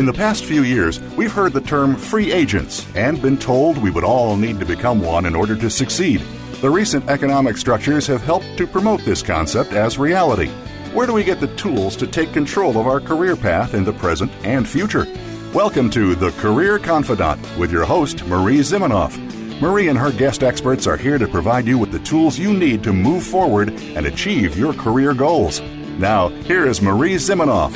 In the past few years, we've heard the term free agents and been told we would all need to become one in order to succeed. The recent economic structures have helped to promote this concept as reality. Where do we get the tools to take control of our career path in the present and future? Welcome to The Career Confidant with your host, Marie Zimenoff. Marie and her guest experts are here to provide you with the tools you need to move forward and achieve your career goals. Now, here is Marie Zimenoff.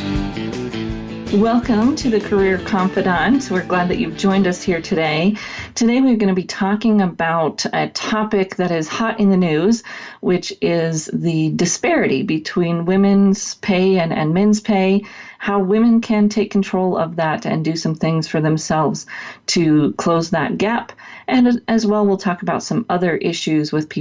Welcome to the Career Confidant. We're glad that you've joined us here today. Today we're going to be talking about a topic that is hot in the news, which is the disparity between women's pay and men's pay, how women can take control of that and do some things for themselves to close that gap. And as well, we'll talk about some other issues with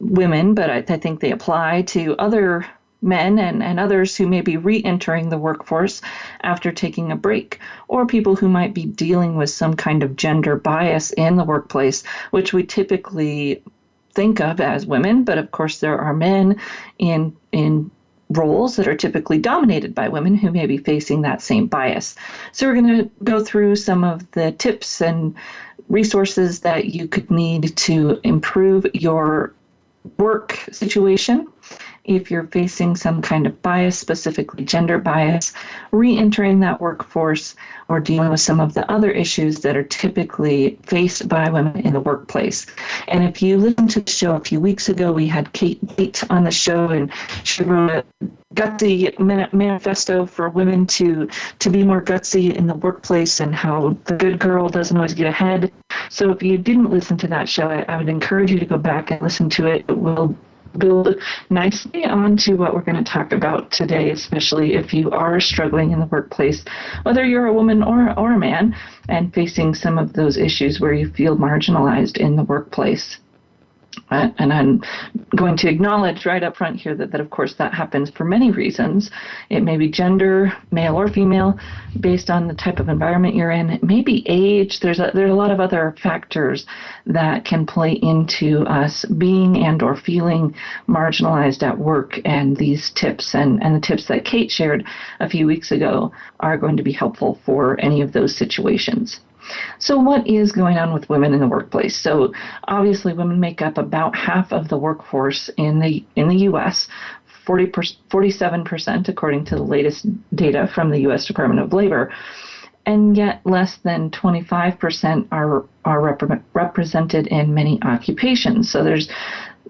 women, but I think they apply to other men and others who may be re-entering the workforce after taking a break, or people who might be dealing with some kind of gender bias in the workplace, which we typically think of as women, but of course there are men in roles that are typically dominated by women who may be facing that same bias. So we're going to go through some of the tips and resources that you could need to improve your work situation if you're facing some kind of bias, specifically gender bias, re-entering that workforce, or dealing with some of the other issues that are typically faced by women in the workplace. And if you listened to the show a few weeks ago, we had Kate Bate on the show, and she wrote a gutsy manifesto for women to be more gutsy in the workplace and how the good girl doesn't always get ahead. So if you didn't listen to that show, I would encourage you to go back and listen to it. It will build nicely onto what we're going to talk about today, especially if you are struggling in the workplace, whether you're a woman or a man, and facing some of those issues where you feel marginalized in the workplace. And I'm going to acknowledge right up front here that of course that happens for many reasons. It may be gender, male or female, based on the type of environment you're in. It may be age. There's a lot of other factors that can play into us being and or feeling marginalized at work. And these tips and the tips that Kate shared a few weeks ago are going to be helpful for any of those situations. So what is going on with women in the workplace? So obviously women make up about half of the workforce in the U.S., 47% according to the latest data from the U.S. Department of Labor, and yet less than 25% are represented in many occupations. So there's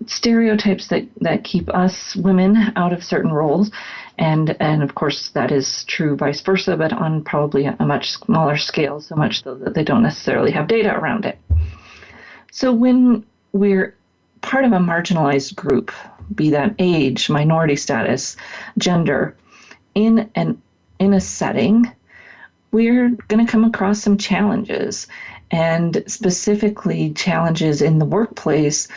stereotypes that keep us women out of certain roles. And of course, that is true vice versa, but on probably a much smaller scale, so much so that they don't necessarily have data around it. So when we're part of a marginalized group, be that age, minority status, gender, in a setting, we're going to come across some challenges, and specifically challenges in the workplace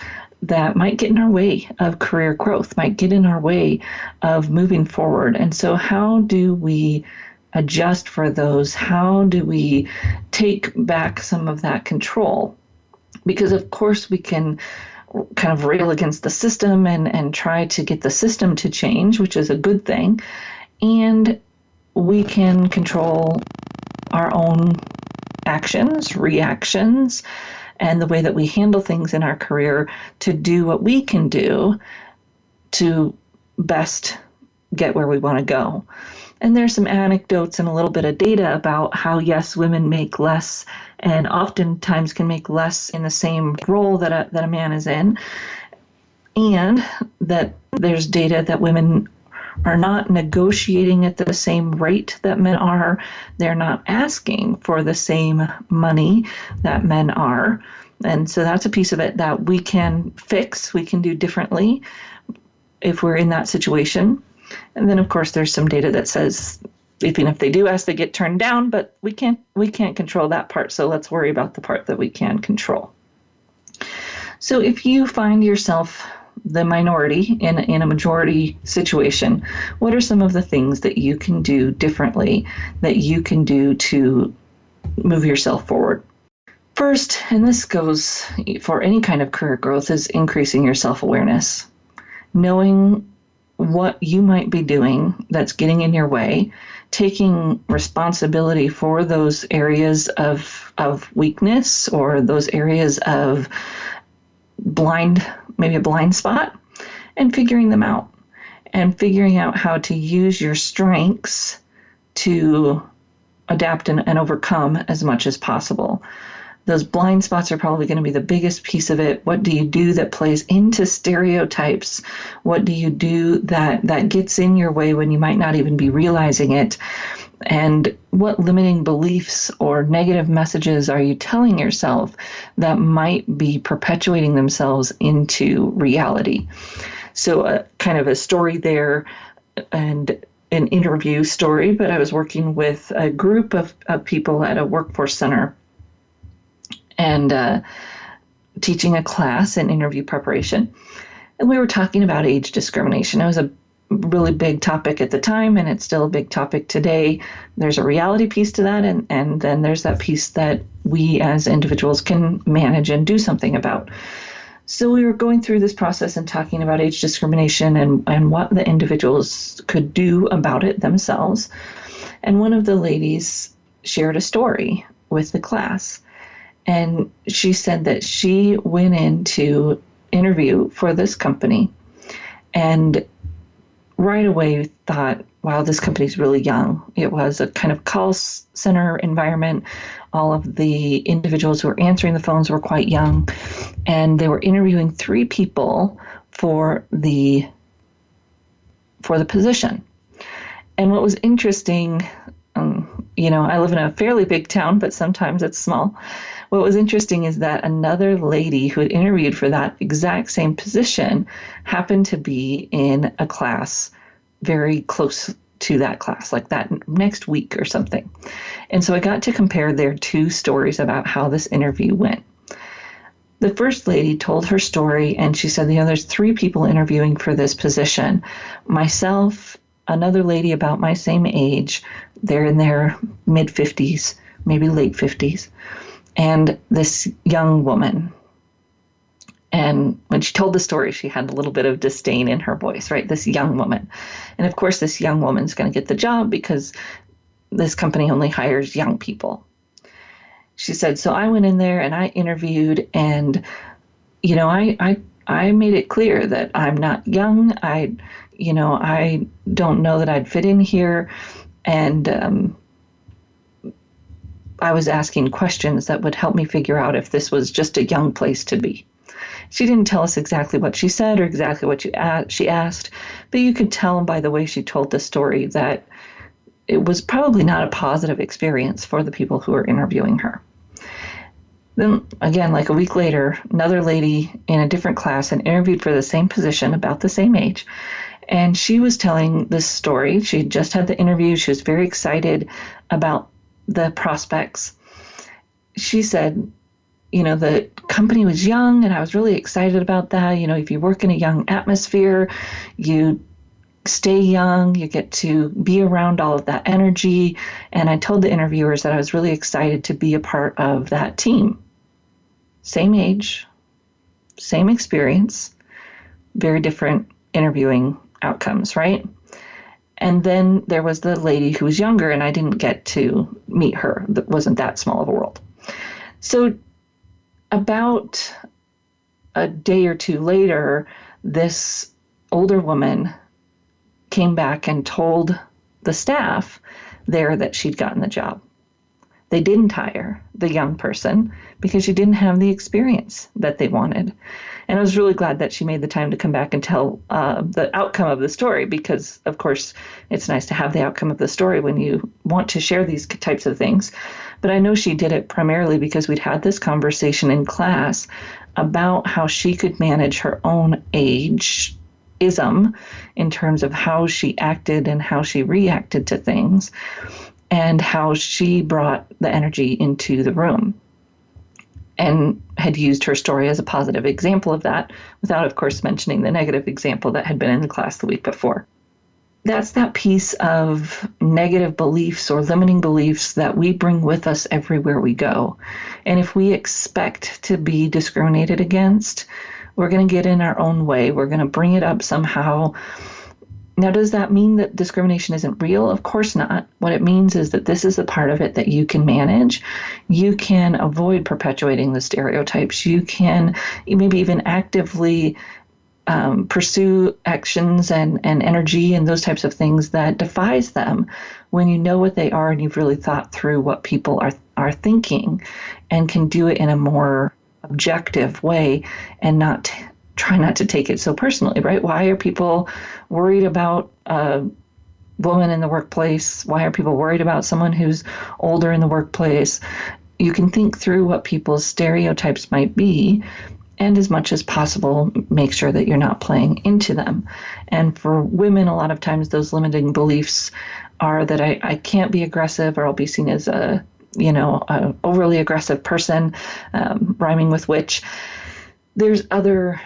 that might get in our way of career growth, might get in our way of moving forward. And so how do we adjust for those? How do we take back some of that control? Because of course we can kind of rail against the system and try to get the system to change, which is a good thing. And we can control our own actions, reactions, and the way that we handle things in our career to do what we can do to best get where we want to go. And there's some anecdotes and a little bit of data about how, yes, women make less and oftentimes can make less in the same role that a man is in, and that there's data that women are not negotiating at the same rate that men are. They're not asking for the same money that men are. And so that's a piece of it that we can fix, we can do differently if we're in that situation. And then, of course, there's some data that says even if they do ask, they get turned down, but we can't control that part. So let's worry about the part that we can control. So if you find yourself the minority in a majority situation, what are some of the things that you can do differently, that you can do to move yourself forward? First, and this goes for any kind of career growth, is increasing your self-awareness. Knowing what you might be doing that's getting in your way, taking responsibility for those areas of weakness or those areas of maybe a blind spot, and figuring them out and figuring out how to use your strengths to adapt and overcome as much as possible. Those blind spots are probably going to be the biggest piece of it. What do you do that plays into stereotypes? What do you do that gets in your way when you might not even be realizing it? And what limiting beliefs or negative messages are you telling yourself that might be perpetuating themselves into reality? So kind of a story there, and an interview story, but I was working with a group of people at a workforce center and teaching a class in interview preparation. And we were talking about age discrimination. It was a really big topic at the time, and it's still a big topic today. There's a reality piece to that, and then there's that piece that we as individuals can manage and do something about. So we were going through this process and talking about age discrimination and what the individuals could do about it themselves. And one of the ladies shared a story with the class. And she said that she went in to interview for this company and right away thought, wow, this company's really young. It was a kind of call center environment. All of the individuals who were answering the phones were quite young, and they were interviewing 3 people for the position. And what was interesting, I live in a fairly big town, but sometimes it's small. What was interesting is that another lady who had interviewed for that exact same position happened to be in a class very close to that class, like that next week or something. And so I got to compare their 2 stories about how this interview went. The first lady told her story, and she said, there's 3 people interviewing for this position. Myself, another lady about my same age, they're in their mid-50s, maybe late 50s, and this young woman. And when she told the story, she had a little bit of disdain in her voice, right? This young woman. And of course, this young woman's going to get the job because this company only hires young people. She said, so I went in there and I interviewed, and, I made it clear that I'm not young. I don't know that I'd fit in here. And I was asking questions that would help me figure out if this was just a young place to be. She didn't tell us exactly what she said or exactly what she asked, but you could tell by the way she told the story that it was probably not a positive experience for the people who were interviewing her. Then again, like a week later, another lady in a different class and interviewed for the same position, about the same age, and she was telling this story. She had just had the interview. She was very excited about the prospects. She said, the company was young, and I was really excited about that. If you work in a young atmosphere, you stay young, you get to be around all of that energy. And I told the interviewers that I was really excited to be a part of that team. Same age, same experience, very different interviewing outcomes, right? And then there was the lady who was younger, and I didn't get to meet her. That wasn't that small of a world. So about a day or 2 later, this older woman came back and told the staff there that she'd gotten the job. They didn't hire the young person because she didn't have the experience that they wanted. And I was really glad that she made the time to come back and tell the outcome of the story, because, of course, it's nice to have the outcome of the story when you want to share these types of things. But I know she did it primarily because we'd had this conversation in class about how she could manage her own ageism in terms of how she acted and how she reacted to things, and how she brought the energy into the room, and had used her story as a positive example of that, without, of course, mentioning the negative example that had been in the class the week before. That's that piece of negative beliefs or limiting beliefs that we bring with us everywhere we go. And if we expect to be discriminated against, we're going to get in our own way. We're going to bring it up somehow. Now, does that mean that discrimination isn't real? Of course not. What it means is that this is a part of it that you can manage. You can avoid perpetuating the stereotypes. You can maybe even actively pursue actions and energy and those types of things that defies them when you know what they are and you've really thought through what people are thinking and can do it in a more objective way and try not to take it so personally, right? Why are people worried about a woman in the workplace? Why are people worried about someone who's older in the workplace? You can think through what people's stereotypes might be, and as much as possible, make sure that you're not playing into them. And for women, a lot of times those limiting beliefs are that I can't be aggressive or I'll be seen as a overly aggressive person, rhyming with which. There's other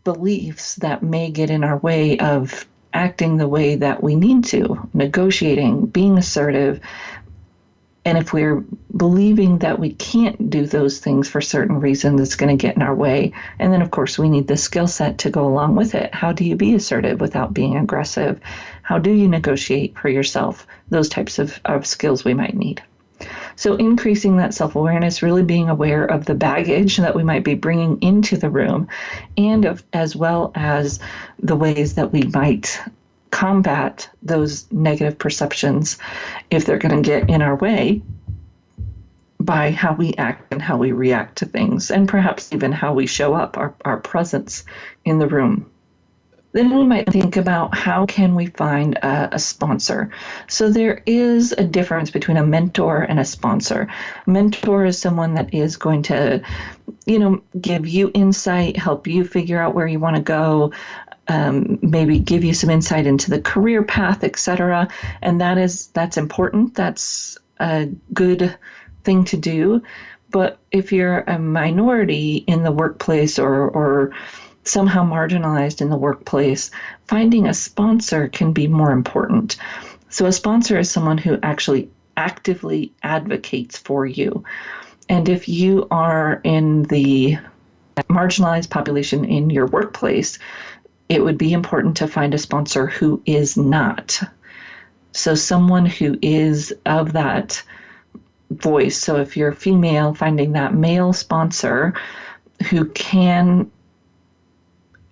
beliefs that may get in our way of acting the way that we need to, negotiating, being assertive. And if we're believing that we can't do those things for certain reasons, it's going to get in our way. And then, of course, we need the skill set to go along with it. How do you be assertive without being aggressive? How do you negotiate for yourself? Those types of skills we might need. So increasing that self-awareness, really being aware of the baggage that we might be bringing into the room, and as well as the ways that we might combat those negative perceptions if they're going to get in our way by how we act and how we react to things, and perhaps even how we show up, our presence in the room. Then we might think about how can we find a sponsor. So there is a difference between a mentor and a sponsor. A mentor is someone that is going to, give you insight, help you figure out where you want to go, maybe give you some insight into the career path, etc. And that's important. That's a good thing to do. But if you're a minority in the workplace or somehow marginalized in the workplace, finding a sponsor can be more important. So a sponsor is someone who actually actively advocates for you. And if you are in the marginalized population in your workplace, it would be important to find a sponsor who is not. So someone who is of that voice. So if you're female, finding that male sponsor who can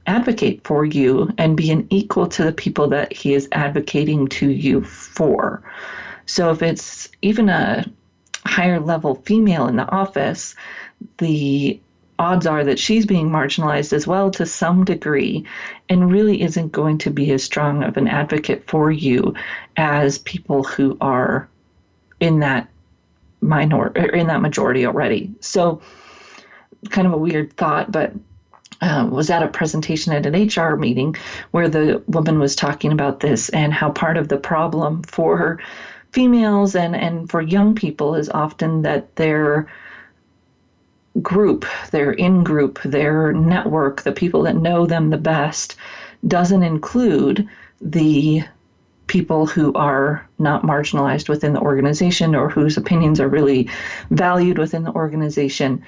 advocate for you and be an equal to the people that he is advocating to you for. So if it's even a higher level female in the office, the odds are that she's being marginalized as well to some degree and really isn't going to be as strong of an advocate for you as people who are in that majority already. So kind of a weird thought, but was at a presentation at an HR meeting where the woman was talking about this and how part of the problem for females and for young people is often that their group, their in-group, their network, the people that know them the best, doesn't include the people who are not marginalized within the organization or whose opinions are really valued within the organization,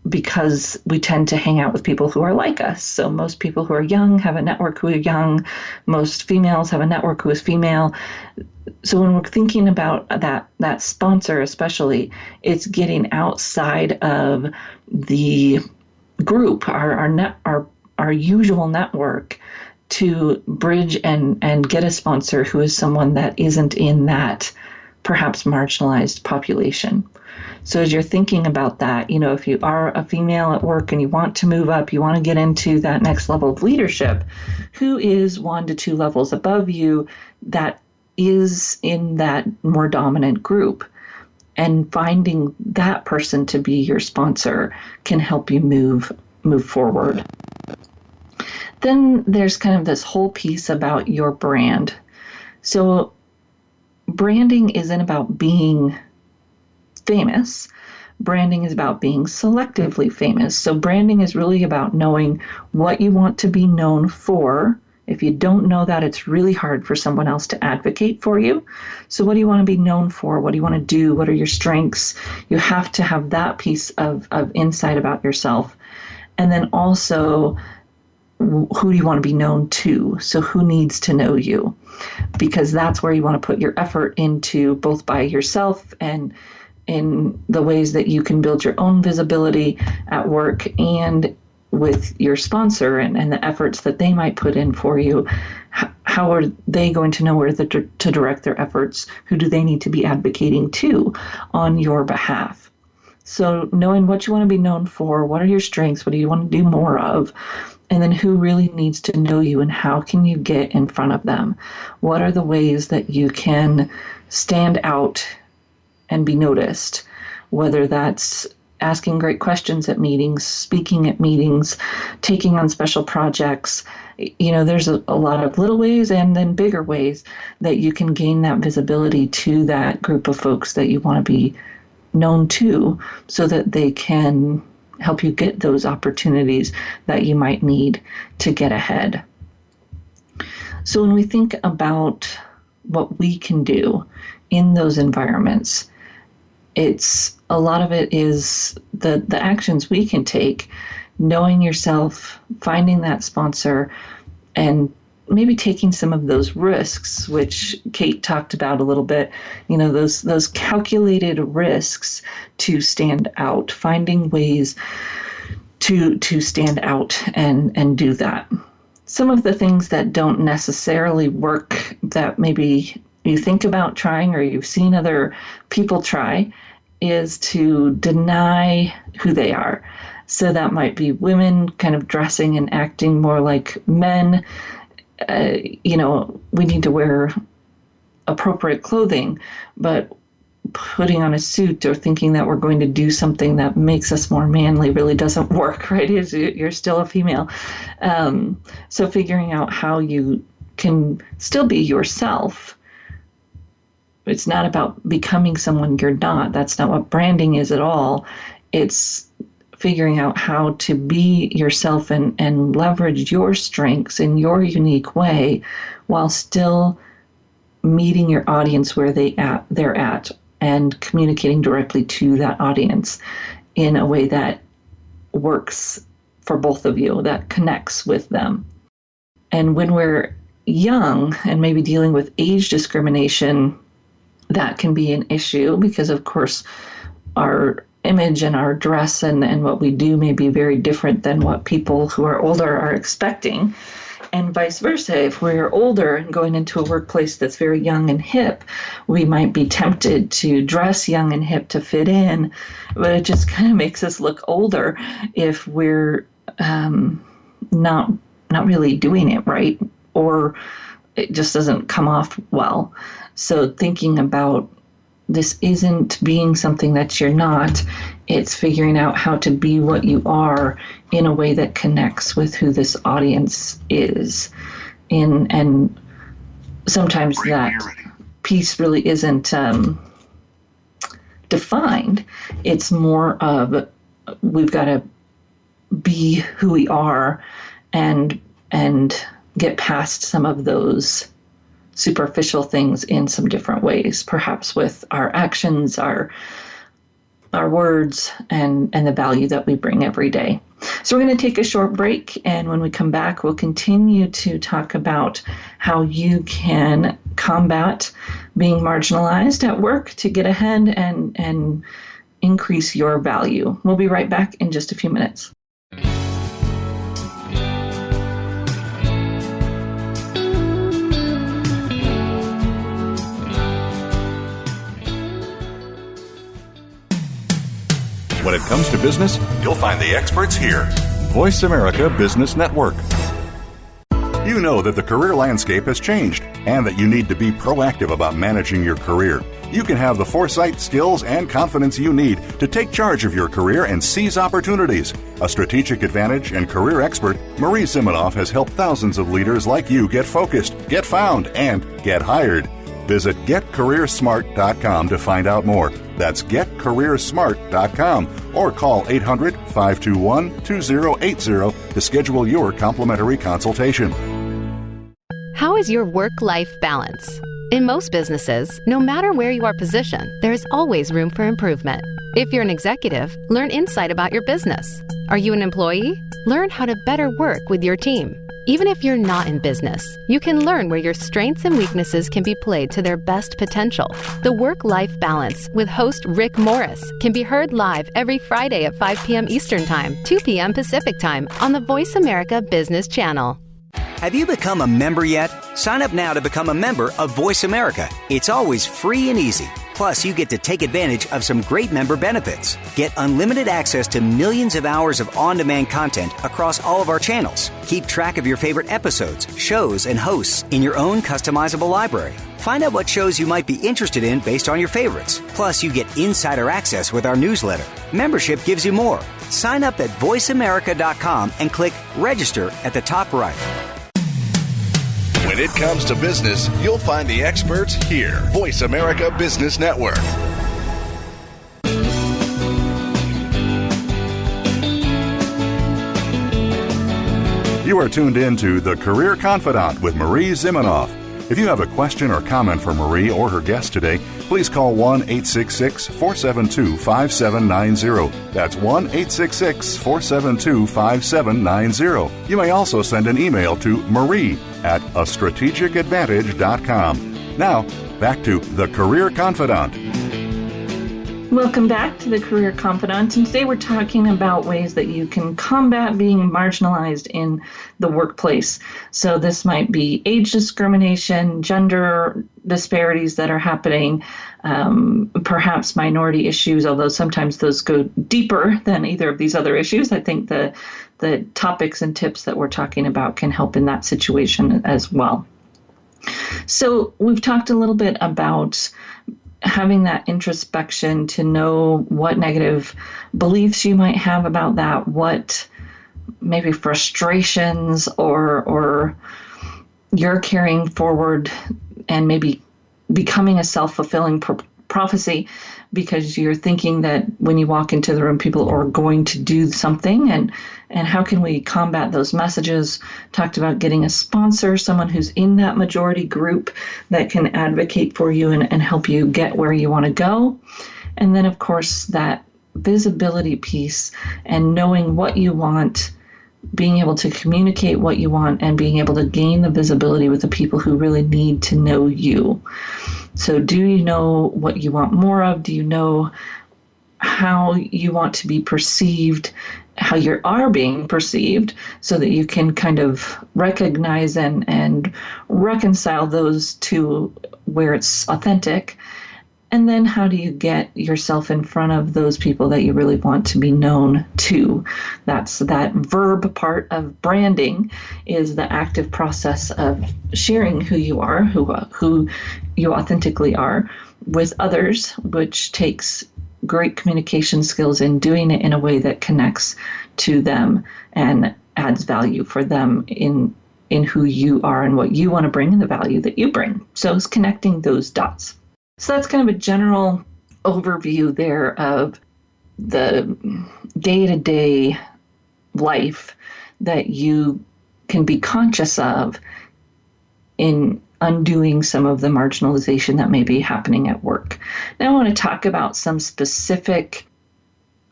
because we tend to hang out with people who are like us. So most people who are young have a network who are young. Most females have a network who is female. So when we're thinking about that sponsor especially, it's getting outside of the group, our usual network, to bridge and get a sponsor who is someone that isn't in that perhaps marginalized population. So as you're thinking about that, if you are a female at work and you want to move up, you want to get into that next level of leadership, who is 1 to 2 levels above you that is in that more dominant group, and finding that person to be your sponsor can help you move forward. Then there's kind of this whole piece about your brand. So branding isn't about being famous. Branding is about being selectively famous. So branding is really about knowing what you want to be known for. If you don't know that, it's really hard for someone else to advocate for you. So what do you want to be known for? What do you want to do? What are your strengths? You have to have that piece of insight about yourself. And then also who do you want to be known to? So who needs to know you? Because that's where you want to put your effort into, both by yourself and in the ways that you can build your own visibility at work, and with your sponsor and the efforts that they might put in for you. How are they going to know where to direct their efforts? Who do they need to be advocating to on your behalf? So knowing what you want to be known for, what are your strengths, what do you want to do more of, and then who really needs to know you and how can you get in front of them? What are the ways that you can stand out and be noticed, whether that's asking great questions at meetings, speaking at meetings, taking on special projects. There's a lot of little ways and then bigger ways that you can gain that visibility to that group of folks that you want to be known to, so that they can help you get those opportunities that you might need to get ahead. So when we think about what we can do in those environments, a lot of it is the actions we can take, knowing yourself, finding that sponsor, and maybe taking some of those risks, which Kate talked about a little bit, those calculated risks to stand out, finding ways to stand out and do that. Some of the things that don't necessarily work that maybe you think about trying or you've seen other people try is to deny who they are. So that might be women kind of dressing and acting more like men. We need to wear appropriate clothing, but putting on a suit or thinking that we're going to do something that makes us more manly really doesn't work, right? You're still a female. So figuring out how you can still be yourself. It's not about becoming someone you're not. That's not what branding is at all. It's figuring out how to be yourself and leverage your strengths in your unique way while still meeting your audience where they're at and communicating directly to that audience in a way that works for both of you, that connects with them. And when we're young and maybe dealing with age discrimination, that can be an issue because, of course, our image and our dress and what we do may be very different than what people who are older are expecting. And vice versa, if we're older and going into a workplace that's very young and hip, we might be tempted to dress young and hip to fit in, but it just kind of makes us look older if we're not really doing it right, or it just doesn't come off well. So thinking about this isn't being something that you're not, it's figuring out how to be what you are in a way that connects with who this audience is. And sometimes that piece really isn't defined. It's more of we've got to be who we are and get past some of those superficial things in some different ways, perhaps with our actions, our words, and the value that we bring every day. So we're going to take a short break, and when we come back, we'll continue to talk about how you can combat being marginalized at work to get ahead and increase your value. We'll be right back in just a few minutes. When it comes to business, you'll find the experts here. Voice America Business Network. You know that the career landscape has changed and that you need to be proactive about managing your career. You can have the foresight, skills, and confidence you need to take charge of your career and seize opportunities. A strategic advantage and career expert, Marie Zimenoff has helped thousands of leaders like you get focused, get found, and get hired. Visit GetCareerSmart.com to find out more. That's GetCareerSmart.com or call 800-521-2080 to schedule your complimentary consultation. How is your work-life balance? In most businesses, no matter where you are positioned, there is always room for improvement. If you're an executive, learn insight about your business. Are you an employee? Learn how to better work with your team. Even if you're not in business, you can learn where your strengths and weaknesses can be played to their best potential. The Work-Life Balance with host Rick Morris can be heard live every Friday at 5 p.m. Eastern Time, 2 p.m. Pacific Time on the Voice America Business Channel. Have you become a member yet? Sign up now to become a member of Voice America. It's always free and easy. Plus, you get to take advantage of some great member benefits. Get unlimited access to millions of hours of on-demand content across all of our channels. Keep track of your favorite episodes, shows, and hosts in your own customizable library. Find out what shows you might be interested in based on your favorites. Plus, you get insider access with our newsletter. Membership gives you more. Sign up at voiceamerica.com and click register at the top right. When it comes to business, you'll find the experts here. Voice America Business Network. You are tuned in to The Career Confidant with Marie Zimenoff. If you have a question or comment for Marie or her guest today, please call 1-866-472-5790. That's 1-866-472-5790. You may also send an email to marie@astrategicadvantage.com. Now, back to The Career Confidant. Welcome back to the Career Confidant, and today we're talking about ways that you can combat being marginalized in the workplace. So this might be age discrimination, gender disparities that are happening, perhaps minority issues, although sometimes those go deeper than either of these other issues. I think the topics and tips that we're talking about can help in that situation as well. So we've talked a little bit about having that introspection to know what negative beliefs you might have about that, what maybe frustrations or you're carrying forward and maybe becoming a self-fulfilling prophecy because you're thinking that when you walk into the room, people are going to do something, and how can we combat those messages? Talked about getting a sponsor, someone who's in that majority group that can advocate for you and help you get where you want to go. And then, of course, that visibility piece and knowing what you want, being able to communicate what you want and being able to gain the visibility with the people who really need to know you. So do you know what you want more of? Do you know how you want to be perceived, how you are being perceived, so that you can kind of recognize and reconcile those two where it's authentic? And then how do you get yourself in front of those people that you really want to be known to? That's that verb part of branding, is the active process of sharing who you are, who you authentically are with others, which takes great communication skills in doing it in a way that connects to them and adds value for them in who you are and what you want to bring and the value that you bring. So it's connecting those dots. So that's kind of a general overview there of the day-to-day life that you can be conscious of in undoing some of the marginalization that may be happening at work. Now I want to talk about some specific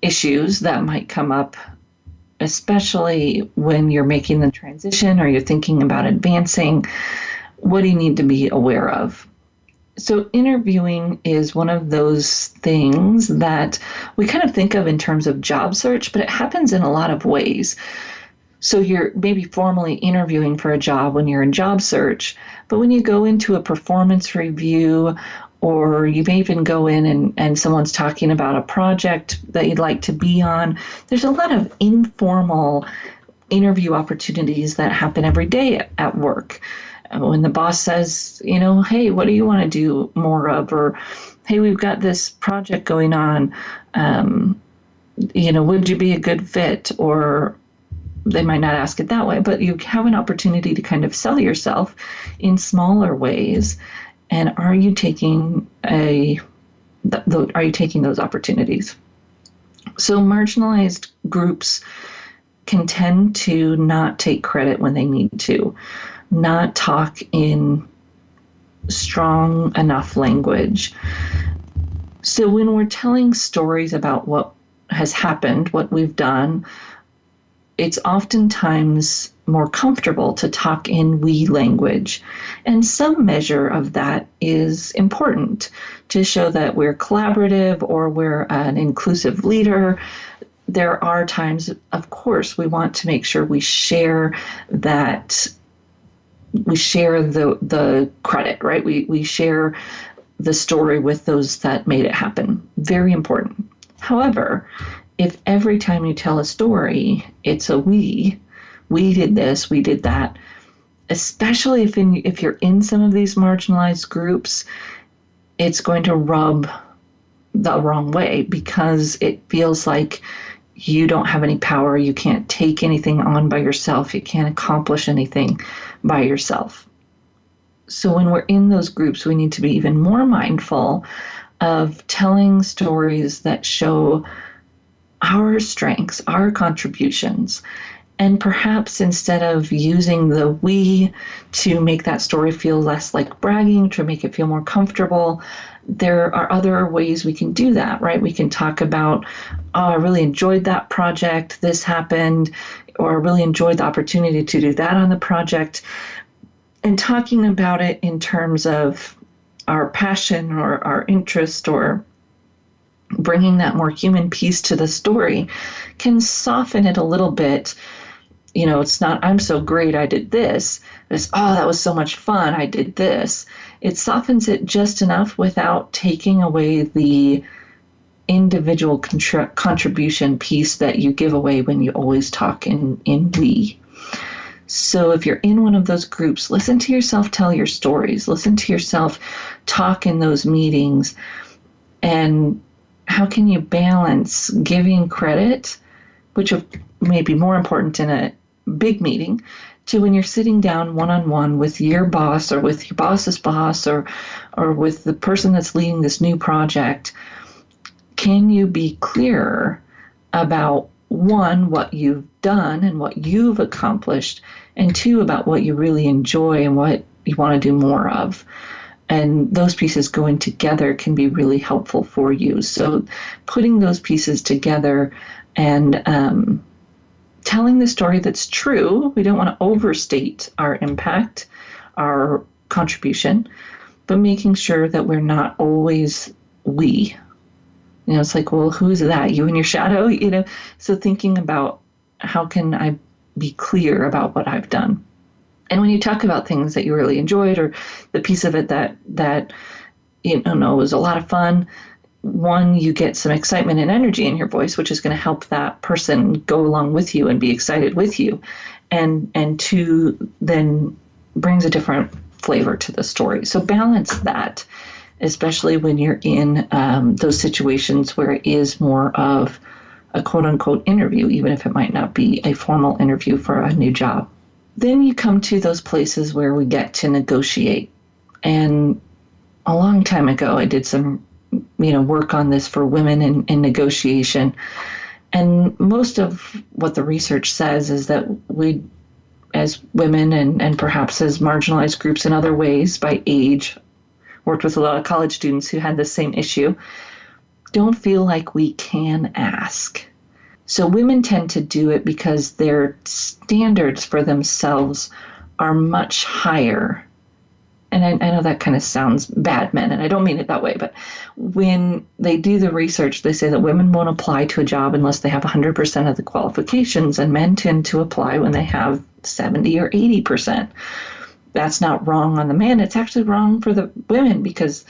issues that might come up, especially when you're making the transition or you're thinking about advancing. What do you need to be aware of? So interviewing is one of those things that we kind of think of in terms of job search, but it happens in a lot of ways. So you're maybe formally interviewing for a job when you're in job search, but when you go into a performance review, or you may even go in and someone's talking about a project that you'd like to be on, there's a lot of informal interview opportunities that happen every day at work. When the boss says, hey, what do you want to do more of? Or, hey, we've got this project going on. Would you be a good fit? Or they might not ask it that way, but you have an opportunity to kind of sell yourself in smaller ways. And are you taking those opportunities? So marginalized groups can tend to not take credit when they need to, not talk in strong enough language. So when we're telling stories about what has happened, what we've done, it's oftentimes more comfortable to talk in we language. And some measure of that is important to show that we're collaborative or we're an inclusive leader. There are times, of course, we want to make sure we share that, we share the credit, right? We share the story with those that made it happen. Very important. However, if every time you tell a story, it's a we did this, we did that, especially if you're in some of these marginalized groups, it's going to rub the wrong way because it feels like you don't have any power, you can't take anything on by yourself, you can't accomplish anything by yourself. So when we're in those groups, we need to be even more mindful of telling stories that show our strengths, our contributions. And perhaps instead of using the we to make that story feel less like bragging, to make it feel more comfortable, there are other ways we can do that, right? We can talk about, oh, I really enjoyed that project, this happened, or I really enjoyed the opportunity to do that on the project. And talking about it in terms of our passion or our interest or bringing that more human piece to the story can soften it a little bit. You know, it's not, I'm so great, I did this. It's, oh, that was so much fun, I did this. It softens it just enough without taking away the individual contribution piece that you give away when you always talk in we. So if you're in one of those groups, listen to yourself tell your stories. Listen to yourself talk in those meetings. And how can you balance giving credit, which may be more important in a big meeting, to when you're sitting down one-on-one with your boss or with your boss's boss or with the person that's leading this new project? Can you be clearer about, one, what you've done and what you've accomplished, and two, about what you really enjoy and what you want to do more of? And those pieces going together can be really helpful for you. So putting those pieces together and telling the story that's true. We don't want to overstate our impact, our contribution, but making sure that we're not always we. You know, it's like, well, who's that? You and your shadow, you know? So thinking about how can I be clear about what I've done? And when you talk about things that you really enjoyed or the piece of it that you know was a lot of fun, one, you get some excitement and energy in your voice, which is going to help that person go along with you and be excited with you. And two, then brings a different flavor to the story. So balance that, especially when you're in those situations where it is more of a quote-unquote interview, even if it might not be a formal interview for a new job. Then you come to those places where we get to negotiate. And a long time ago, I did some work on this for women in negotiation. And most of what the research says is that we, as women and perhaps as marginalized groups in other ways by age, worked with a lot of college students who had the same issue, don't feel like we can ask. So women tend to do it because their standards for themselves are much higher. And I know that kind of sounds bad, men, and I don't mean it that way, but when they do the research, they say that women won't apply to a job unless they have 100% of the qualifications, and men tend to apply when they have 70 or 80%. That's not wrong on the man. It's actually wrong for the women because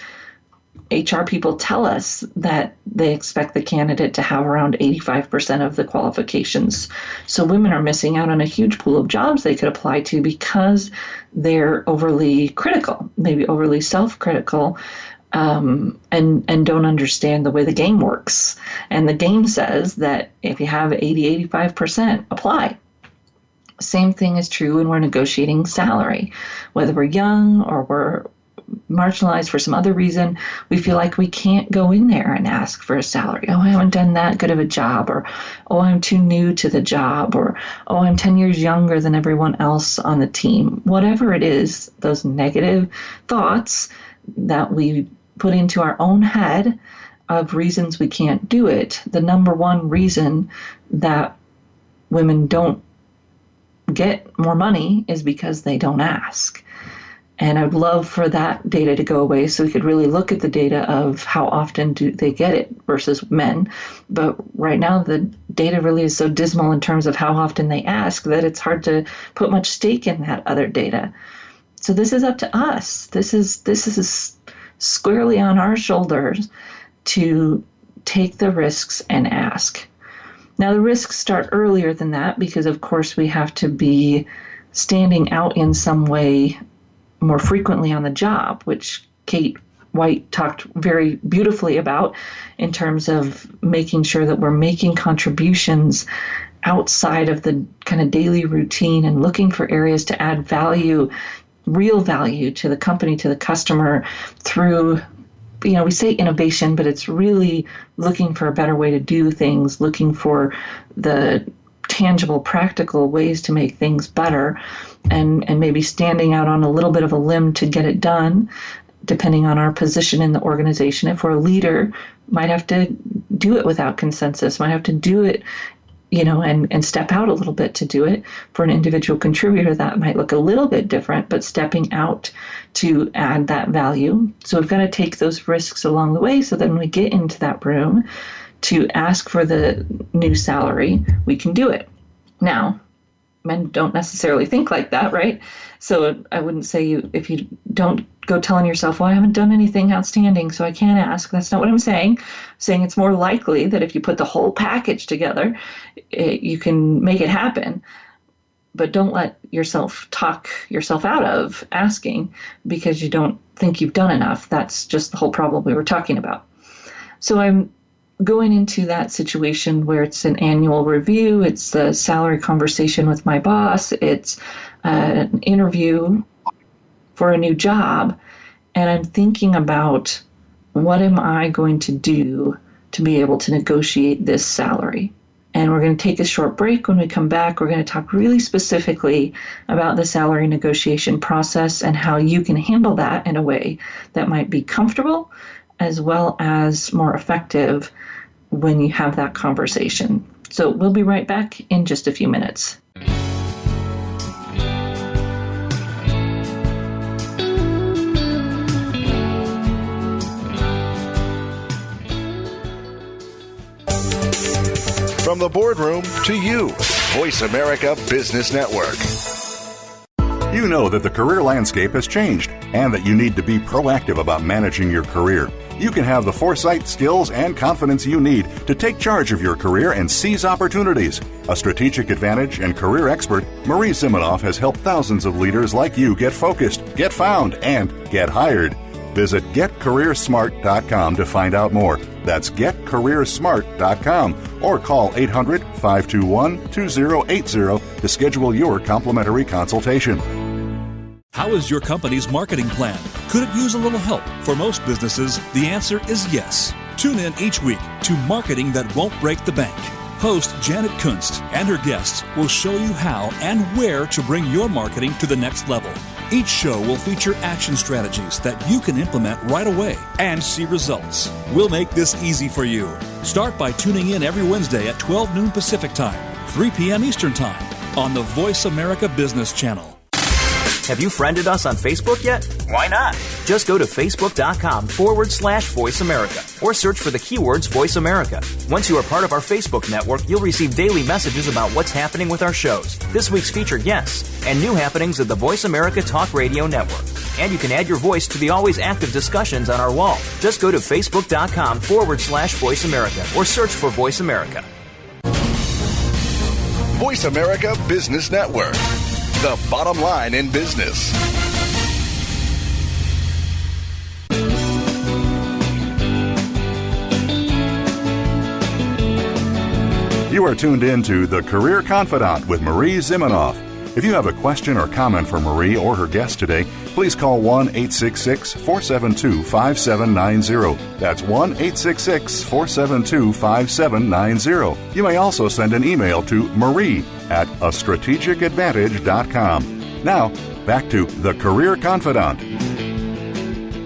HR people tell us that they expect the candidate to have around 85% of the qualifications. So women are missing out on a huge pool of jobs they could apply to because they're overly critical, maybe overly self-critical, and don't understand the way the game works. And the game says that if you have 80, 85%, apply. Same thing is true when we're negotiating salary. Whether we're young or we're marginalized for some other reason, we feel like we can't go in there and ask for a salary. Oh, I haven't done that good of a job, or oh, I'm too new to the job, or oh, I'm 10 years younger than everyone else on the team. Whatever it is, those negative thoughts that we put into our own head of reasons we can't do it, the number one reason that women don't get more money is because they don't ask. And I'd love for that data to go away so we could really look at the data of how often do they get it versus men. But right now, the data really is so dismal in terms of how often they ask that it's hard to put much stake in that other data. So this is up to us. This is squarely on our shoulders to take the risks and ask. Now, the risks start earlier than that because, of course, we have to be standing out in some way more frequently on the job, which Kate White talked very beautifully about in terms of making sure that we're making contributions outside of the kind of daily routine and looking for areas to add value, real value to the company, to the customer through, we say innovation, but it's really looking for a better way to do things, looking for the tangible, practical ways to make things better, and maybe standing out on a little bit of a limb to get it done, depending on our position in the organization. If we're a leader, might have to do it without consensus, might have to do it, and step out a little bit to do it. For an individual contributor, that might look a little bit different, but stepping out to add that value. So we've got to take those risks along the way so that when we get into that room to ask for the new salary, we can do it. Now, men don't necessarily think like that, right? So I wouldn't say if you don't go telling yourself, well, I haven't done anything outstanding, so I can't ask. That's not what I'm saying. I'm saying it's more likely that if you put the whole package together, you can make it happen. But don't let yourself talk yourself out of asking because you don't think you've done enough. That's just the whole problem we were talking about. So I'm going into that situation where it's an annual review, it's the salary conversation with my boss, it's an interview for a new job, and I'm thinking about what am I going to do to be able to negotiate this salary. And we're going to take a short break. When we come back, we're going to talk really specifically about the salary negotiation process and how you can handle that in a way that might be comfortable as well as more effective when you have that conversation. So we'll be right back in just a few minutes. From the boardroom to you, Voice America Business Network. You know that the career landscape has changed and that you need to be proactive about managing your career. You can have the foresight, skills, and confidence you need to take charge of your career and seize opportunities. A strategic advantage and career expert, Marie Zimenoff has helped thousands of leaders like you get focused, get found, and get hired. Visit GetCareerSmart.com to find out more. That's GetCareerSmart.com or call 800-521-2080 to schedule your complimentary consultation. How is your company's marketing plan? Could it use a little help? For most businesses, the answer is yes. Tune in each week to Marketing That Won't Break the Bank. Host Janet Kunst and her guests will show you how and where to bring your marketing to the next level. Each show will feature action strategies that you can implement right away and see results. We'll make this easy for you. Start by tuning in every Wednesday at 12 noon Pacific Time, 3 p.m. Eastern Time on the Voice America Business Channel. Have you friended us on Facebook yet? Why not? Just go to facebook.com/Voice America or search for the keywords Voice America. Once you are part of our Facebook network, you'll receive daily messages about what's happening with our shows, this week's featured guests, and new happenings of the Voice America Talk Radio Network. And you can add your voice to the always active discussions on our wall. Just go to facebook.com/Voice America or search for Voice America. Voice America Business Network. The bottom line in business. You are tuned in to The Career Confidant with Marie Zimenoff. If you have a question or comment for Marie or her guest today, please call 1-866-472-5790. That's 1-866-472-5790. You may also send an email to marie@astrategicadvantage.com. Now, back to The Career Confidant.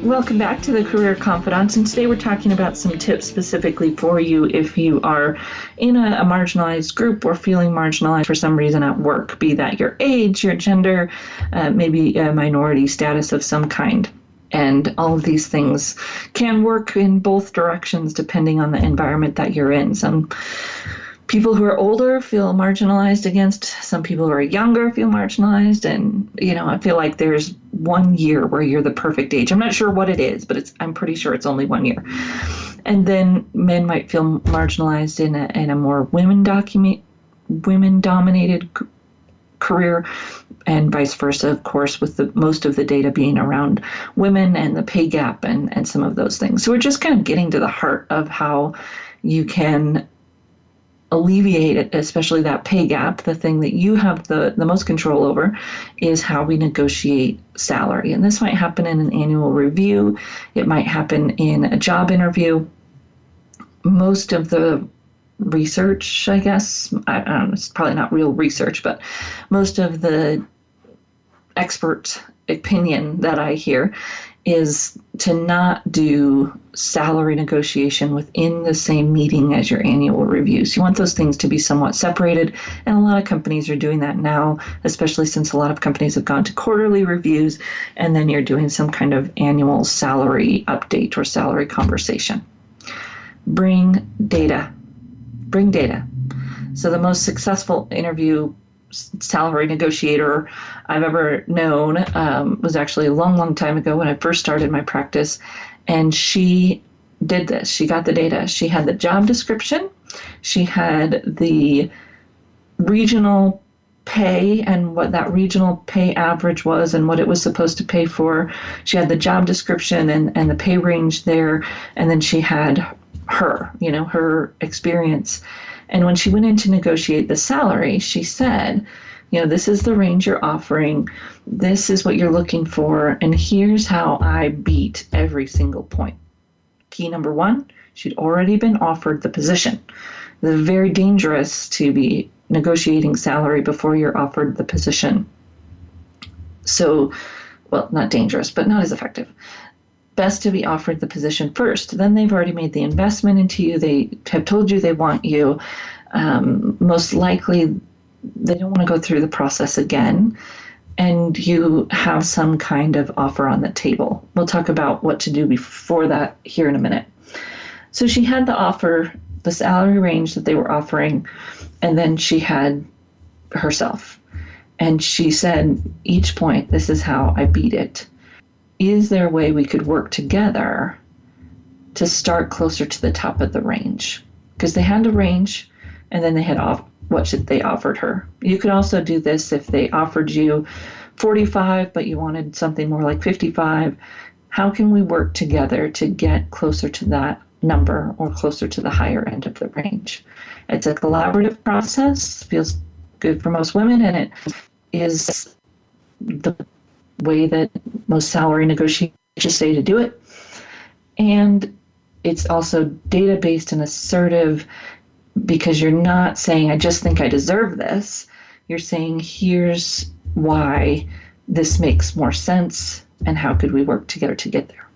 Welcome back to the Career Confidante, and today we're talking about some tips specifically for you if you are in a marginalized group or feeling marginalized for some reason at work, be that your age, your gender, maybe a minority status of some kind. And all of these things can work in both directions depending on the environment that you're in. Some people who are older feel marginalized against some people who are younger feel marginalized. And, I feel like there's 1 year where you're the perfect age. I'm not sure what it is, but I'm pretty sure it's only 1 year. And then men might feel marginalized in a more women-dominated career, and vice versa, of course, with most of the data being around women and the pay gap and some of those things. So we're just kind of getting to the heart of how you can alleviate it, especially that pay gap. The thing that you have the most control over is how we negotiate salary. And this might happen in an annual review. It might happen in a job interview. Most of the research, I guess, I don't know, it's probably not real research, but most of the expert opinion that I hear is to not do salary negotiation within the same meeting as your annual reviews. You want those things to be somewhat separated, and a lot of companies are doing that now, especially since a lot of companies have gone to quarterly reviews, and then you're doing some kind of annual salary update or salary conversation. Bring data. Bring data. So the most successful interview salary negotiator I've ever known was actually a long, long time ago when I first started my practice. And she did this. She got the data. She had the job description. She had the regional pay and what that regional pay average was and what it was supposed to pay for. She had the job description and the pay range there. And then she had her experience. And when she went in to negotiate the salary, she said, this is the range you're offering. This is what you're looking for. And here's how I beat every single point. Key number one, she'd already been offered the position. It's very dangerous to be negotiating salary before you're offered the position. So, well, not dangerous, but not as effective. Best to be offered the position first. Then they've already made the investment into you. They have told you they want you. Most likely, they don't want to go through the process again. And you have some kind of offer on the table. We'll talk about what to do before that here in a minute. So she had the offer, the salary range that they were offering, and then she had herself. And she said, each point, this is how I beat it. Is there a way we could work together to start closer to the top of the range? Because they had a range, and then they had what they offered her. You could also do this if they offered you 45, but you wanted something more like 55. How can we work together to get closer to that number or closer to the higher end of the range? It's a collaborative process, feels good for most women, and it is the way that most salary negotiators say to do it. And it's also data-based and assertive because you're not saying, I just think I deserve this. You're saying, here's why this makes more sense and how could we work together to get there.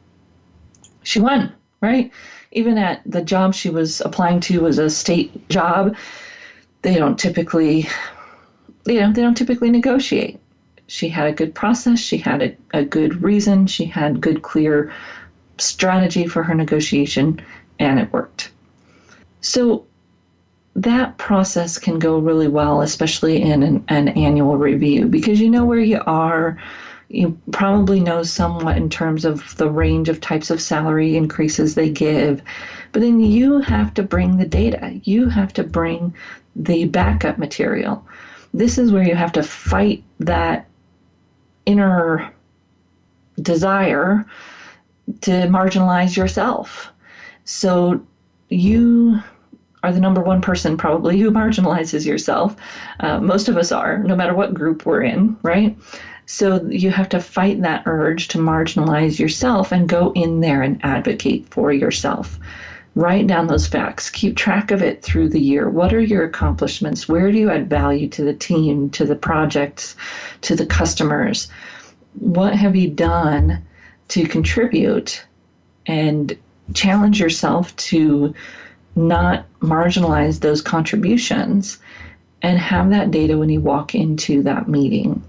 She won, right? Even at the job she was applying to was a state job. They don't typically negotiate. She had a good process. She had a good reason. She had good, clear strategy for her negotiation, and it worked. So that process can go really well, especially in an annual review, because you know where you are. You probably know somewhat in terms of the range of types of salary increases they give, but then you have to bring the data. You have to bring the backup material. This is where you have to fight that inner desire to marginalize yourself. So you are the number one person probably who marginalizes yourself. Most of us are, no matter what group we're in, right? So you have to fight that urge to marginalize yourself and go in there and advocate for yourself. Write down those facts. Keep track of it through the year. What are your accomplishments? Where do you add value to the team, to the projects, to the customers? What have you done to contribute and challenge yourself to not marginalize those contributions and have that data when you walk into that meeting.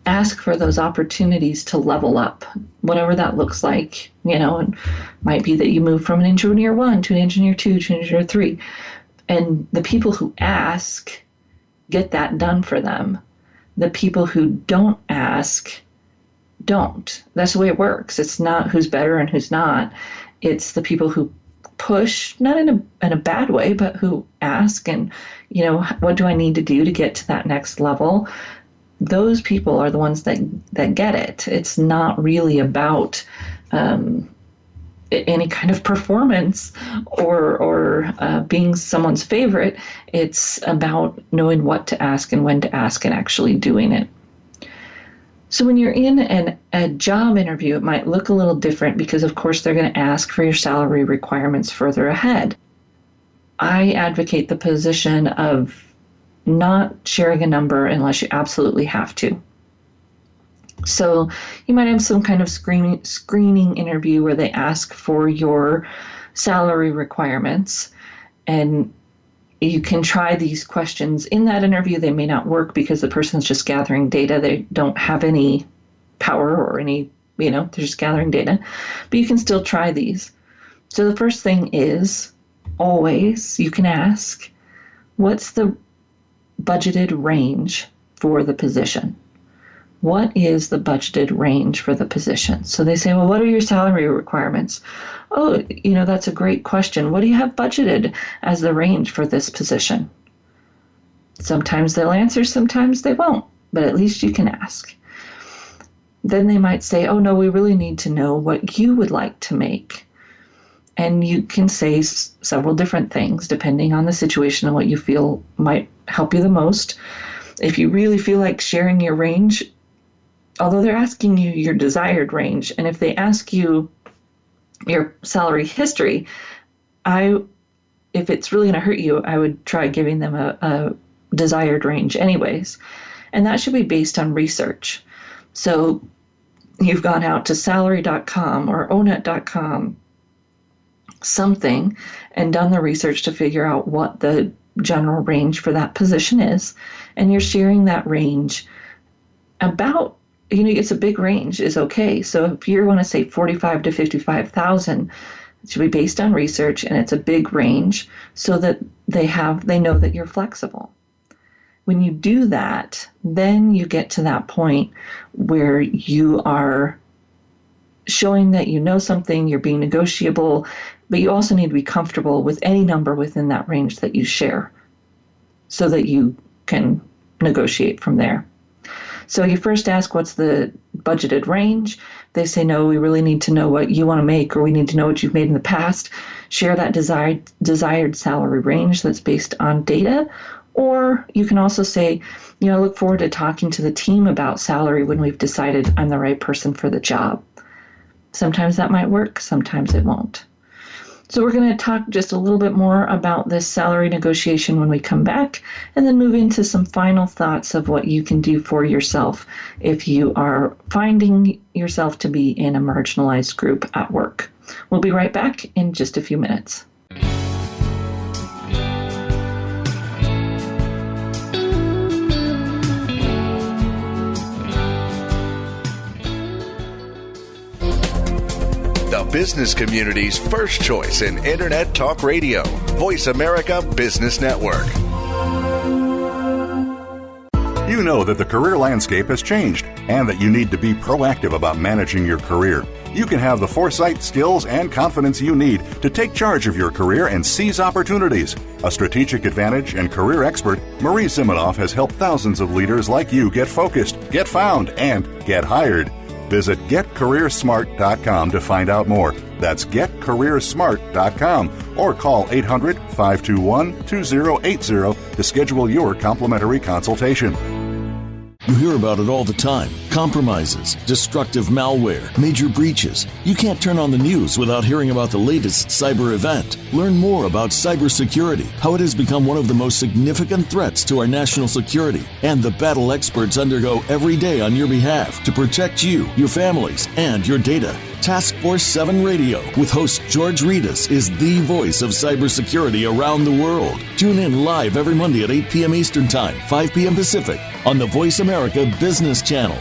Ask for those opportunities to level up, whatever that looks like. It might be that you move from an engineer 1 to an engineer 2 to an engineer 3. And the people who ask get that done for them. The people who don't ask don't. That's the way it works. It's not who's better and who's not. It's the people who push, not in a bad way, but who ask and, what do I need to do to get to that next level? Those people are the ones that get it. It's not really about any kind of performance or being someone's favorite. It's about knowing what to ask and when to ask and actually doing it. So when you're in a job interview, it might look a little different because, of course, they're going to ask for your salary requirements further ahead. I advocate the position of not sharing a number unless you absolutely have to. So you might have some kind of screening interview where they ask for your salary requirements, and you can try these questions in that interview. They may not work because the person's just gathering data. They don't have any power or any, they're just gathering data, but you can still try these. So the first thing is always you can ask, what's the budgeted range for the position? What is the budgeted range for the position? So they say, well, what are your salary requirements? Oh, that's a great question. What do you have budgeted as the range for this position? Sometimes they'll answer, sometimes they won't, but at least you can ask. Then they might say, oh, no, we really need to know what you would like to make. And you can say several different things depending on the situation and what you feel might help you the most. If you really feel like sharing your range, although they're asking you your desired range, and if they ask you your salary history, if it's really going to hurt you, I would try giving them a desired range anyways. And that should be based on research. So you've gone out to salary.com or onet.com, something, and done the research to figure out what the general range for that position is. And you're sharing that range about, it's a big range is okay. So if you want to say 45 to 55,000, it should be based on research, and it's a big range so that they know that you're flexible. When you do that, then you get to that point where you are showing that you know something, you're being negotiable, but you also need to be comfortable with any number within that range that you share so that you can negotiate from there. So you first ask, what's the budgeted range? They say, no, we really need to know what you want to make, or we need to know what you've made in the past. Share that desired salary range that's based on data. Or you can also say, I look forward to talking to the team about salary when we've decided I'm the right person for the job. Sometimes that might work, sometimes it won't. So we're going to talk just a little bit more about this salary negotiation when we come back, and then move into some final thoughts of what you can do for yourself if you are finding yourself to be in a marginalized group at work. We'll be right back in just a few minutes. The business community's first choice in Internet Talk Radio. Voice America Business Network. You know that the career landscape has changed and that you need to be proactive about managing your career. You can have the foresight, skills, and confidence you need to take charge of your career and seize opportunities. A strategic advantage and career expert, Marie Zimenoff has helped thousands of leaders like you get focused, get found, and get hired. Visit getcareersmart.com to find out more. That's getcareersmart.com, or call 800-521-2080 to schedule your complimentary consultation. You hear about it all the time. compromises, destructive malware, major breaches. You can't turn on the news without hearing about the latest cyber event. Learn more about cybersecurity, how it has become one of the most significant threats to our national security, and the battle experts undergo every day on your behalf to protect you, your families, and your data. Task Force 7 Radio with host George Reedus is the voice of cybersecurity around the world. Tune in live every Monday at 8 p.m. Eastern Time, 5 p.m. Pacific on the Voice America Business Channel.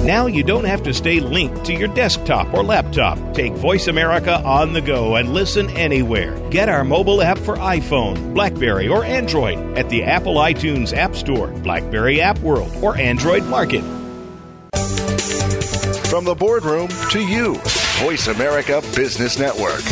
Now you don't have to stay linked to your desktop or laptop. Take Voice America on the go and listen anywhere. Get our mobile app for iPhone, BlackBerry, or Android at the Apple iTunes App Store, BlackBerry App World, or Android Market. From the boardroom to you, Voice America Business Network.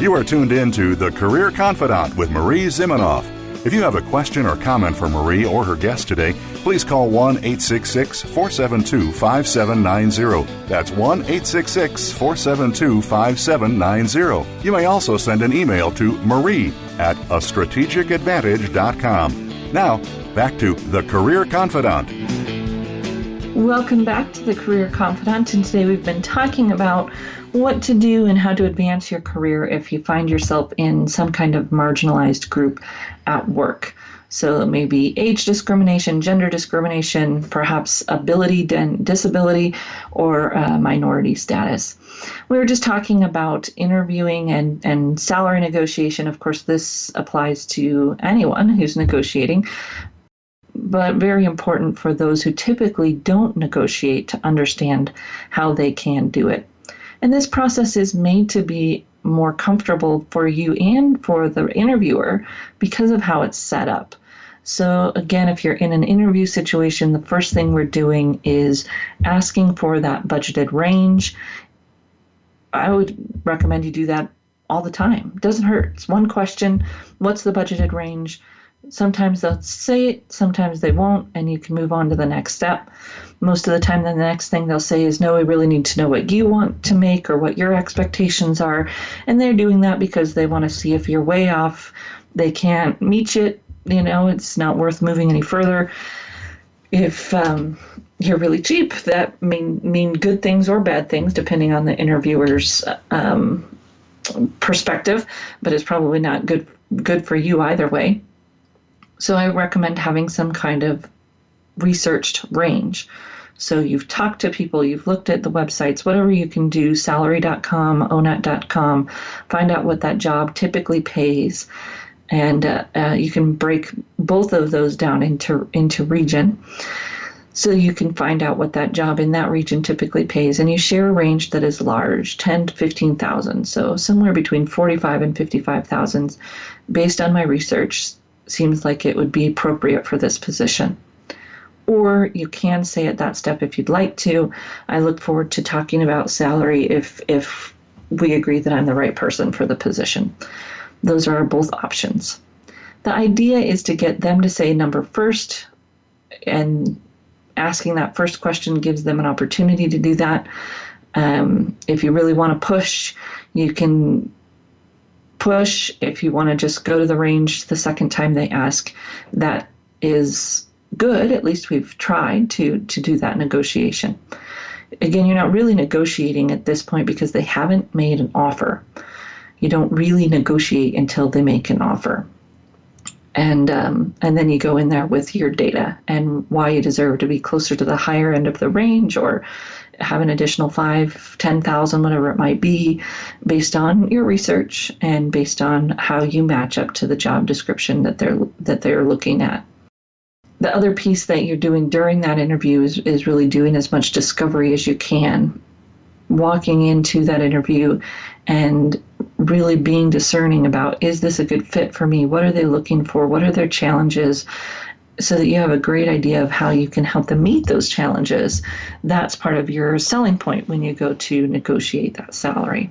You are tuned in to The Career Confidant with Marie Zimenoff. If you have a question or comment for Marie or her guest today, please call 1-866-472-5790. That's 1-866-472-5790. You may also send an email to marie@astrategicadvantage.com. Now, back to The Career Confidant. Welcome back to The Career Confidant, and today we've been talking about what to do and how to advance your career if you find yourself in some kind of marginalized group at work. So it may be age discrimination, gender discrimination, perhaps ability, disability, or minority status. We were just talking about interviewing and salary negotiation. Of course, this applies to anyone who's negotiating, but very important for those who typically don't negotiate to understand how they can do it. And this process is made to be more comfortable for you and for the interviewer because of how it's set up. So again, if you're in an interview situation, the first thing we're doing is asking for that budgeted range. I would recommend you do that all the time. It doesn't hurt. It's one question. What's the budgeted range? Sometimes they'll say it, sometimes they won't, and you can move on to the next step. Most of the time, the next thing they'll say is, no, we really need to know what you want to make or what your expectations are. And they're doing that because they want to see if you're way off. They can't meet it. It's not worth moving any further. If you're really cheap, that mean good things or bad things, depending on the interviewer's perspective, but it's probably not good for you either way. So I recommend having some kind of researched range. So you've talked to people, you've looked at the websites, whatever you can do, salary.com, onet.com, find out what that job typically pays. And you can break both of those down into region. So you can find out what that job in that region typically pays. And you share a range that is large, 10 to 15,000. So somewhere between 45 and 55,000, based on my research, seems like it would be appropriate for this position. Or you can say at that step if you'd like to, I look forward to talking about salary if we agree that I'm the right person for the position. Those are both options. The idea is to get them to say number first, and asking that first question gives them an opportunity to do that. If you really want to push, you can push. If you want to just go to the range the second time they ask, that is good. At least we've tried to do that negotiation. Again, you're not really negotiating at this point because they haven't made an offer. You don't really negotiate until they make an offer. And then you go in there with your data and why you deserve to be closer to the higher end of the range or have an additional 5, 10,000, whatever it might be, based on your research and based on how you match up to the job description that they're looking at. The other piece that you're doing during that interview is really doing as much discovery as you can, walking into that interview and really being discerning about, is this a good fit for me? What are they looking for? What are their challenges? So that you have a great idea of how you can help them meet those challenges. That's part of your selling point when you go to negotiate that salary.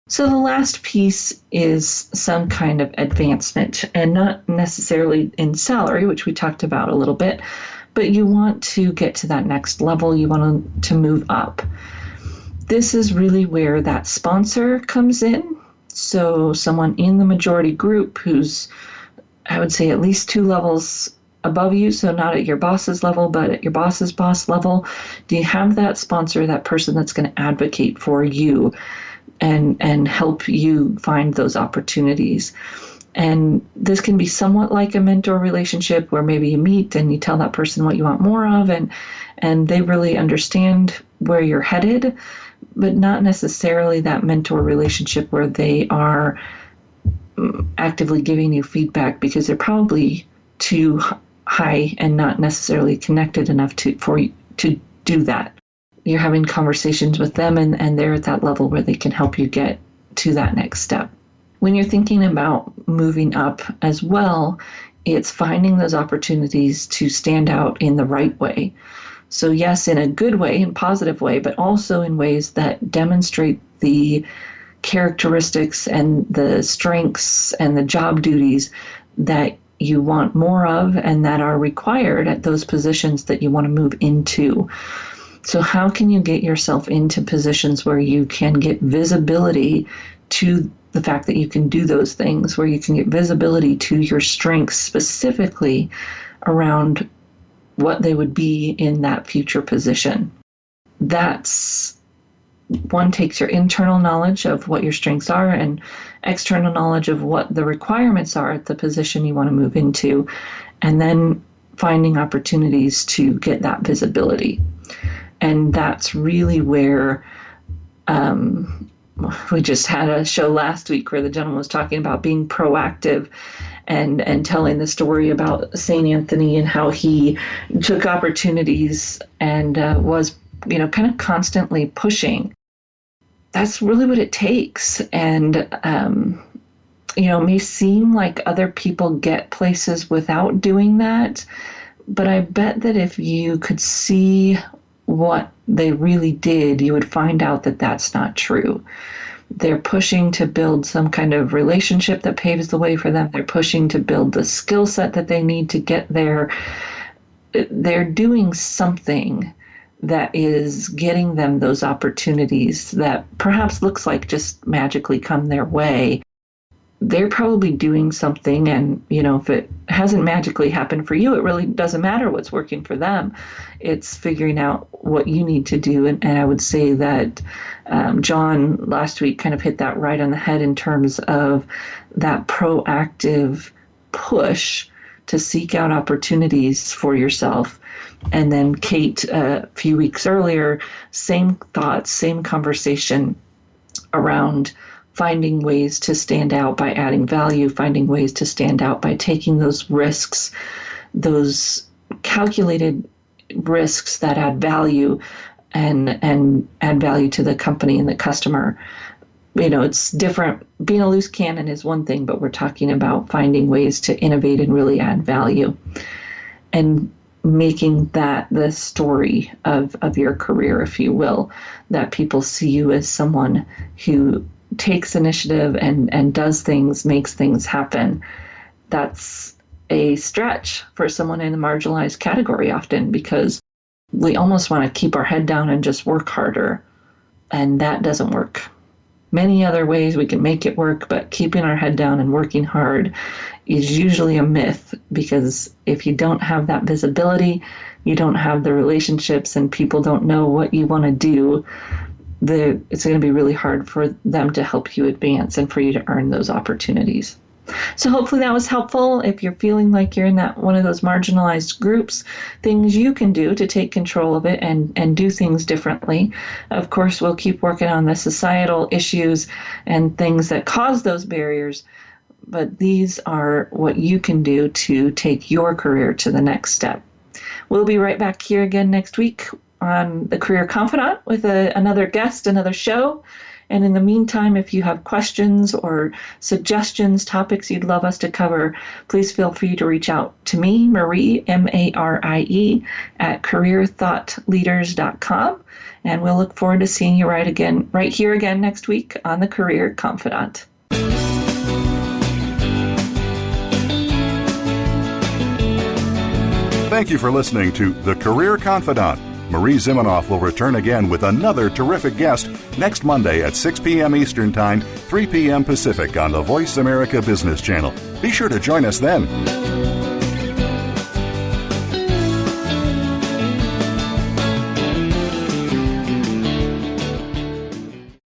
So the last piece is some kind of advancement, and not necessarily in salary, which we talked about a little bit, but you want to get to that next level. You want to move up. This is really where that sponsor comes in. So someone in the majority group who's I would say at least 2 levels above you, so not at your boss's level, but at your boss's boss level? Do you have that sponsor, that person that's going to advocate for you and help you find those opportunities? And this can be somewhat like a mentor relationship where maybe you meet and you tell that person what you want more of, and they really understand where you're headed, but not necessarily that mentor relationship where they are actively giving you feedback, because they're probably too high and not necessarily connected enough for you to do that. You're having conversations with them, and they're at that level where they can help you get to that next step. When you're thinking about moving up as well, it's finding those opportunities to stand out in the right way. So yes, in a good way, in a positive way, but also in ways that demonstrate the characteristics and the strengths and the job duties that you want more of and that are required at those positions that you want to move into. So how can you get yourself into positions where you can get visibility to the fact that you can do those things, where you can get visibility to your strengths specifically around what they would be in that future position? That's one, takes your internal knowledge of what your strengths are and external knowledge of what the requirements are at the position you want to move into, and then finding opportunities to get that visibility. And that's really where we just had a show last week where the gentleman was talking about being proactive and telling the story about St. Anthony and how he took opportunities and was, kind of constantly pushing. That's really what it takes. And, it may seem like other people get places without doing that, but I bet that if you could see what they really did, you would find out that that's not true. They're pushing to build some kind of relationship that paves the way for them. They're pushing to build the skill set that they need to get there. They're doing something that is getting them those opportunities that perhaps looks like just magically come their way. They're probably doing something, and if it hasn't magically happened for you, it really doesn't matter what's working for them. It's figuring out what you need to do. And I would say that John last week kind of hit that right on the head in terms of that proactive push to seek out opportunities for yourself. And then Kate, a few weeks earlier, same thoughts, same conversation around finding ways to stand out by adding value, finding ways to stand out by taking those risks, those calculated risks that add value and add value to the company and the customer. It's different. Being a loose cannon is one thing, but we're talking about finding ways to innovate and really add value and making that the story of your career, if you will, that people see you as someone who takes initiative and does things, makes things happen. That's a stretch for someone in a marginalized category often, because we almost want to keep our head down and just work harder, and that doesn't work. Many other ways we can make it work, but keeping our head down and working hard is usually a myth, because if you don't have that visibility, you don't have the relationships, and people don't know what you want to do, it's going to be really hard for them to help you advance and for you to earn those opportunities. So hopefully that was helpful. If you're feeling like you're in that one of those marginalized groups, things you can do to take control of it and do things differently. Of course, we'll keep working on the societal issues and things that cause those barriers, but these are what you can do to take your career to the next step. We'll be right back here again next week on The Career Confidant with another guest, another show. And in the meantime, if you have questions or suggestions, topics you'd love us to cover, please feel free to reach out to me, Marie, Marie, at careerthoughtleaders.com. And we'll look forward to seeing you right here again next week on The Career Confidant. Thank you for listening to The Career Confidant. Marie Zimenoff will return again with another terrific guest next Monday at 6 p.m. Eastern Time, 3 p.m. Pacific on the Voice America Business Channel. Be sure to join us then.